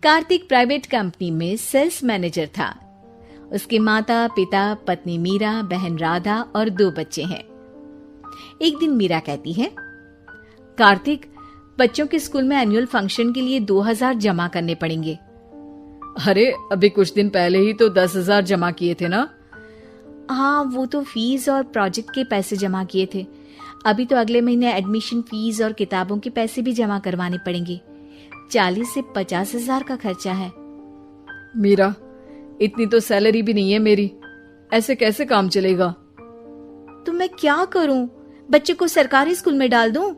Kartik private company में sales manager था। उसके माता पिता, पत्नी मीरा, बहन राधा और 2 बच्चे हैं। एक दिन मीरा कहती है, कार्तिक, बच्चों के स्कूल में एनुअल फंक्शन के लिए 2000 जमा करने पड़ेंगे। अरे अभी कुछ दिन पहले ही तो 10,000 जमा किए थे ना। हाँ, वो तो फीस और प्रोजेक्ट के पैसे जमा किए थे। अभी तो अगले महीने एडमिशन फीस और किताबों के पैसे भी जमा करवाने पड़ेंगे। 40 से 50 हजार का खर्चा है। मीरा, इतनी तो सैलरी भी नहीं है मेरी, ऐसे कैसे काम चलेगा? तो मैं क्या करूं? बच्चे को सरकारी स्कूल में डाल दूं?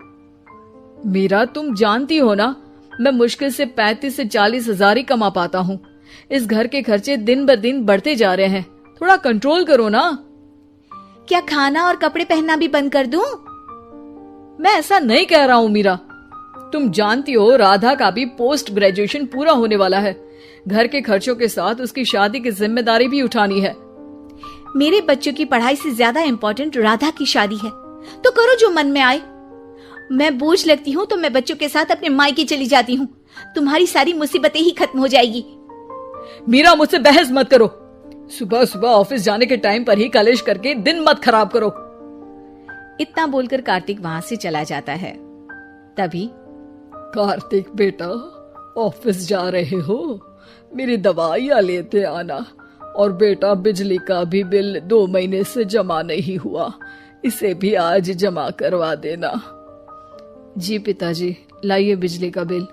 मीरा, तुम जानती हो ना, मैं मुश्किल से 35 से 40 हजार ही कमा पाता हूँ। इस घर के खर्चे दिन ब दिन बढ़ते जा रहे हैं, थोड़ा कंट्रोल करो ना। क्या खाना और कपड़े पहनना भी बंद कर दूं? मैं ऐसा नहीं कह रहा हूँ मीरा। तुम जानती हो राधा का भी पोस्ट ग्रेजुएशन पूरा होने वाला है। घर के खर्चों के साथ उसकी शादी की जिम्मेदारी भी उठानी है। मेरे बच्चों की पढ़ाई से ज्यादा इम्पोर्टेंट राधा की शादी है, तो करो जो मन में आए। मैं बोझ लगती हूँ तो मैं बच्चों के साथ अपने मायके चली जाती हूँ। तुम्हारी सारी मुसीबतें ही खत्म हो जाएगी। मीरा, मुझसे बहस मत करो। सुबह सुबह ऑफिस जाने के टाइम पर ही कलेश करके दिन मत खराब करो। इतना बोलकर कार्तिक वहां से चला जाता है। तभी, कार्तिक बेटा, ऑफिस जा रहे हो? मेरी दवाइयां लेते आना। और बेटा, बिजली का भी बिल 2 महीने से जमा नहीं हुआ, इसे भी आज जमा करवा देना। जी पिताजी, लाइए बिजली का बिल।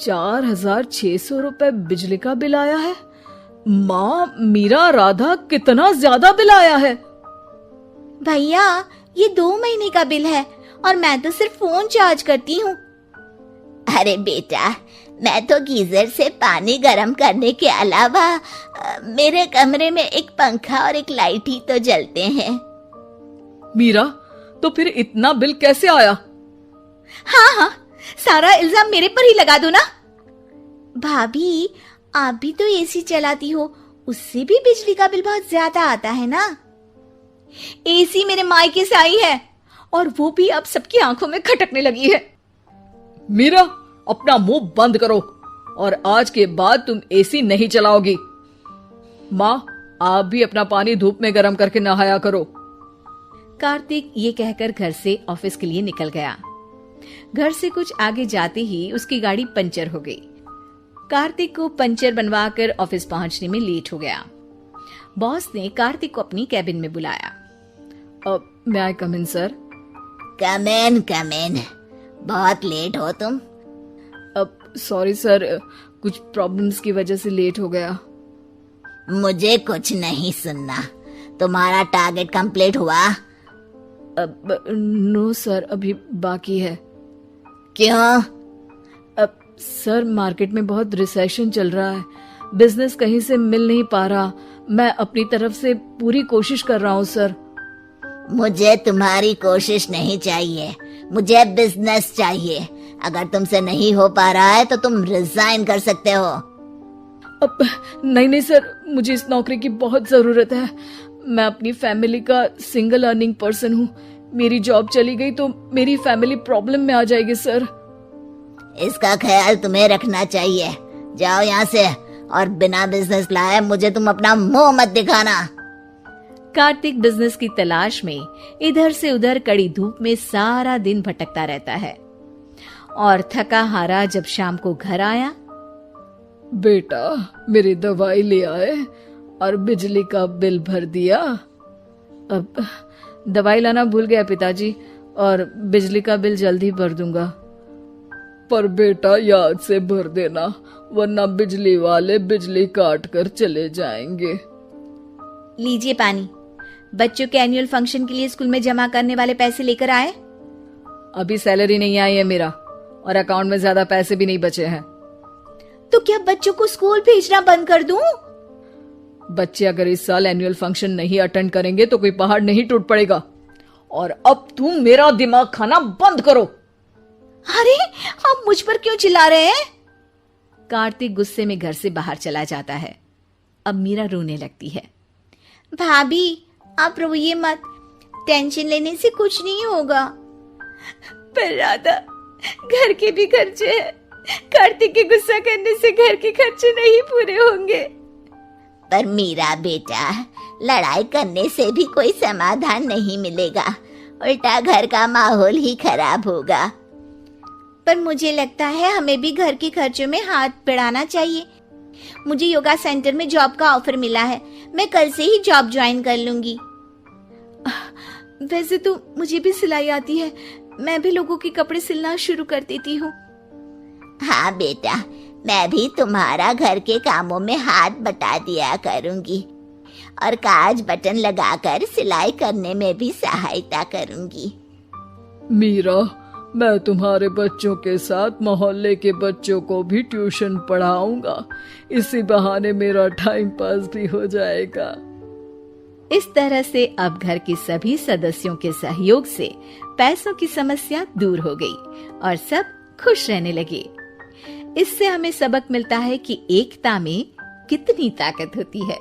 4,600 रुपए बिजली का बिल आया है। माँ, मीरा, राधा, कितना ज्यादा बिल आया है। भैया, ये 2 महीने का बिल है और मैं तो सिर्फ फोन चार्ज करती हूँ। अरे बेटा, मैं तो गीजर से पानी गर्म करने के अलावा मेरे कमरे में एक पंखा और एक लाइट ही तो जलते हैं। मीरा, तो फिर इतना बिल कैसे आया? हाँ, सारा इल्जाम मेरे पर ही लगा दो ना। भाभी, आप भी तो एसी चलाती हो, उससे भी बिजली का बिल बहुत ज्यादा आता है ना। एसी मेरे मायके से आई है और वो भी अब सबकी आंखों में खटकने लगी है। मीरा, अपना मुंह बंद करो और आज के बाद तुम एसी नहीं चलाओगी। माँ, आप भी अपना पानी धूप में गर्म करके नहाया करो। कार्तिक ये कहकर घर से ऑफिस के लिए निकल गया। घर से कुछ आगे जाते ही उसकी गाड़ी पंचर हो गई। कार्तिक को पंचर बनवाकर ऑफिस पहुंचने में लेट हो गया। बॉस ने कार्तिक को अपनी कैबिन में बुलाया। may I come in, sir? Come in. बहुत लेट हो तुम। सॉरी सर, कुछ प्रॉब्लम्स की वजह से लेट हो गया। मुझे कुछ नहीं सुनना। तुम्हारा टारगेट कंप्लीट हुआ? नो सर, अभी बाकी है। क्यों? सर, मार्केट में बहुत रिसेशन चल रहा है, बिजनेस कहीं से मिल नहीं पा रहा। मैं अपनी तरफ से पूरी कोशिश कर रहा हूँ सर। मुझे तुम्हारी कोशिश नहीं चाहिए, मुझे बिजनेस चाहिए। अगर तुमसे नहीं हो पा रहा है तो तुम रिजाइन कर सकते हो। नहीं सर, मुझे इस नौकरी की बहुत जरूरत है। मैं अपनी फैमिली का सिंगल अर्निंग पर्सन हूँ। मेरी जॉब चली गई तो मेरी फैमिली प्रॉब्लम में आ जाएगी सर। इसका ख्याल तुम्हें रखना चाहिए। जाओ यहाँ से और बिना बिजनेस लाए मुझे तुम अपना मुंह मत दिखाना। कार्तिक बिजनेस की तलाश में इधर से उधर कड़ी धूप में सारा दिन भटकता रहता है और थका हारा जब शाम को घर आया। बेटा, मेरी दवाई ले आए और बिजली का बिल भर दिया। अब दवाई लाना भूल गया पिताजी, और बिजली का बिल जल्दी भर दूंगा। पर बेटा, याद से भर देना, वरना बिजली वाले बिजली काट कर चले जाएंगे। लीजिए पानी। बच्चों के एनुअल फंक्शन के लिए स्कूल में जमा करने वाले पैसे लेकर आए? अभी सैलरी नहीं आई है मेरा, और अकाउंट में ज्यादा पैसे भी नहीं बचे हैं। तो क्या बच्चों को स्कूल भेजना बंद कर दूं? बच्चे अगर इस साल एनुअल फंक्शन नहीं अटेंड करेंगे तो कोई पहाड़ नहीं टूट पड़ेगा। और अब तुम मेरा दिमाग खाना बंद करो। अरे, आप मुझ पर क्यों चिल्ला रहे हैं? कार्तिक गुस्से में घर से बाहर चला जाता है। अब मीरा रोने लगती है। भाभी, आप रोइए मत, टेंशन लेने से कुछ नहीं होगा। पर राधा, घर के भी खर्चे हैं, कार्तिक के गुस्सा करने से घर के खर्चे नहीं पूरे होंगे। पर मीरा बेटा, लड़ाई करने से भी कोई समाधान नहीं मिलेगा, उल्टा घर का माहौल ही खराब होगा। पर मुझे लगता है हमें भी घर के खर्चों में हाथ बढ़ाना चाहिए। मुझे योगा सेंटर में जॉब का ऑफर मिला है, मैं कल से ही जॉब ज्वाइन कर लूंगी। वैसे तो मुझे भी सिलाई आती है, मैं भी लोगों के कपड़े सिलना शुरू कर देती हूँ। हाँ बेटा, मैं भी तुम्हारा घर के कामों में हाथ बटा दिया करूंगी और काज बटन लगाकर सिलाई करने में भी सहायता करूंगी। मीरा, मैं तुम्हारे बच्चों के साथ मोहल्ले के बच्चों को भी ट्यूशन पढ़ाऊंगा। इसी बहाने मेरा टाइम पास भी हो जाएगा। इस तरह से अब घर के सभी सदस्यों के सहयोग से पैसों की समस्या दूर हो गई और सब खुश रहने लगे। इससे हमें सबक मिलता है कि एकता में कितनी ताकत होती है।